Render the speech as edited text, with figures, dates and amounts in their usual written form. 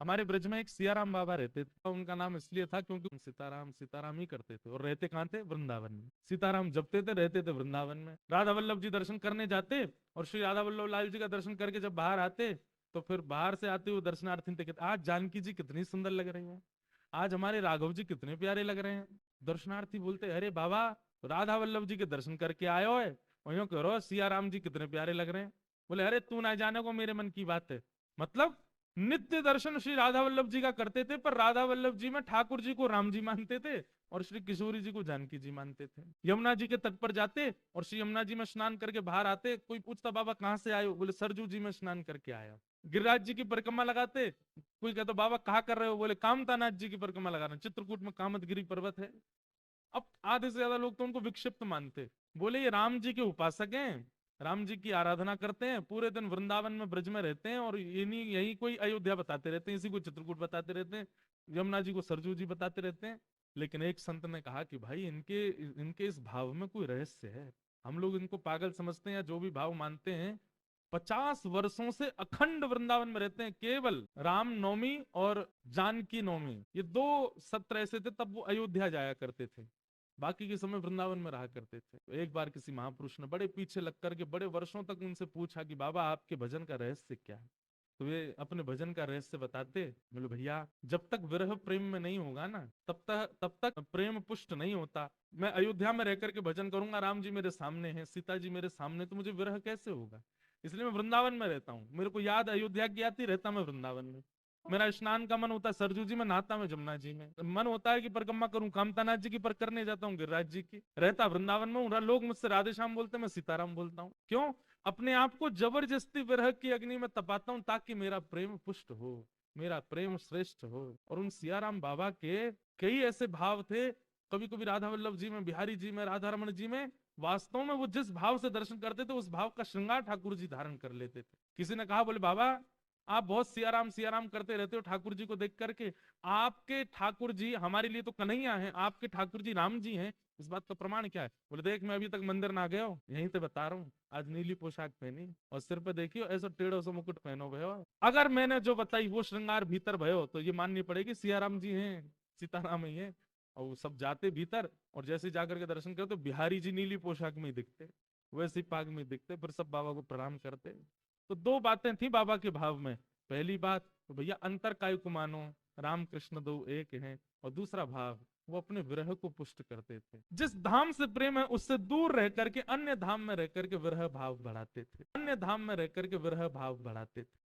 हमारे ब्रज में एक सियाराम बाबा रहते थे, तो उनका नाम इसलिए था क्योंकि सीताराम सीताराम ही करते थे, और रहते कहाँ थे? वृंदावन में। सीताराम जपते थे, रहते थे वृंदावन में। राधा वल्लभ जी दर्शन करने जाते, और श्री राधा वल्लभ लाल जी का दर्शन करके जब बाहर आते, तो फिर बाहर से आते हुए दर्शनार्थी थे कहते, आज जानकी जी कितनी सुंदर लग रही है, आज हमारे राघव जी कितने प्यारे लग रहे हैं। दर्शनार्थी बोलते, अरे बाबा, राधा वल्लभ जी के दर्शन करके आए हो, वही करो सिया राम जी कितने प्यारे लग रहे हैं। बोले, अरे तू ना जाने को मेरे मन की बात है। मतलब नित्य दर्शन श्री राधा वल्लभ जी का करते थे, पर राधा वल्लभ जी में ठाकुर जी को राम जी मानते थे, और श्री किशोरी जी को जानकी जी मानते थे। यमुना जी के तट पर जाते, और श्री यमुना जी में स्नान करके बाहर आते, कोई पूछता, बाबा कहाँ से आए हो? बोले, सरजू जी में स्नान करके आया। गिरिराज जी की परिक्रमा लगाते, कोई कहता, बाबा कहाँ कर रहे हो? बोले, कामतानाथ जी की परिक्रमा लगा रहे हैं, चित्रकूट में कामतगिरी पर्वत है। अब आधे से ज्यादा लोग तो उनको विक्षिप्त मानते, बोले ये राम जी के उपासक हैं, राम जी की आराधना करते हैं, पूरे दिन वृंदावन में ब्रज में रहते हैं, और इन्हीं यही कोई अयोध्या बताते रहते हैं, इसी को चित्रकूट बताते रहते हैं, यमुना जी को सरजू जी बताते रहते हैं। लेकिन एक संत ने कहा कि भाई इनके इनके इस भाव में कोई रहस्य है। हम लोग इनको पागल समझते हैं या जो भी भाव मानते हैं। 50 वर्षों से अखंड वृंदावन में रहते हैं, केवल राम नवमी और जानकी नवमी, ये 2 सत्र ऐसे थे, तब वो अयोध्या जाया करते थे, बाकी के समय वृंदावन में रहा करते थे। तो एक बार किसी महापुरुष ने बड़े पीछे लग करके बड़े वर्षों तक उनसे पूछा कि बाबा आपके भजन का रहस्य क्या है? तो वे अपने भजन का रहस्य बताते। बोले, भैया जब तक विरह प्रेम में नहीं होगा ना, तब तक प्रेम पुष्ट नहीं होता। मैं अयोध्या में रह करके भजन करूंगा, राम जी मेरे सामने हैं, सीता जी मेरे सामने, तो मुझे विरह कैसे होगा? इसलिए मैं वृंदावन में रहता हूँ। मेरे को याद अयोध्या की आती, रहता मैं वृंदावन में। मेरा स्नान का मन होता है सरजू जी में, नहाता मैं जमुना जी में। मन होता है कि परिक्रमा करूं, कामतानाथ जी की पर करने जाता हूँ, गिरिराज जी की। रहता वृंदावन में हूँ। लोग मुझसे राधे श्याम बोलते हैं, मैं सीताराम बोलता हूँ। क्यों? अपने आप को जबरदस्ती विरह की अग्नि में तपाता हूँ, ताकि मेरा प्रेम पुष्ट हो, मेरा प्रेम श्रेष्ठ हो। और उन सियाराम बाबा के कई ऐसे भाव थे, कभी कभी राधा वल्लभ जी में, बिहारी जी में, राधा रमन जी में, वास्तव में वो जिस भाव से दर्शन करते थे, उस भाव का श्रृंगार ठाकुर जी धारण कर लेते थे। किसी ने कहा, बोले बाबा आप बहुत सियाराम करते रहते हो ठाकुर जी को देख करके, आपके ठाकुर जी हमारे लिए तो कन्हैया हैं, आपके ठाकुर जी राम जी हैं, इस बात का प्रमाण क्या है? बोले, देख मैं अभी तक मंदिर ना गया हूँ, यहीं से बता रहा हूँ। आज नीली पोशाक पहनी और सिर पे देखियो ऐसा टेढ़ो सा मुकुट पहनो भयो, अगर मैंने जो बताई वो श्रृंगार भीतर भयो, तो ये माननी पड़ेगी सियाराम जी हैं, सीताराम ही है। और वो सब जाते भीतर, और जैसे जाकर के दर्शन करते, तो बिहारी जी नीली पोशाक में ही दिखते, वैसे ही पाग में दिखते, फिर सब बाबा को प्रणाम करते। तो 2 बातें थी बाबा के भाव में। पहली बात तो भैया अंतर काय को मानो, राम कृष्ण दो एक हैं। और दूसरा भाव, वो अपने विरह को पुष्ट करते थे। जिस धाम से प्रेम है उससे दूर रह करके अन्य धाम में रह करके विरह भाव बढ़ाते थे, अन्य धाम में रह करके विरह भाव बढ़ाते थे।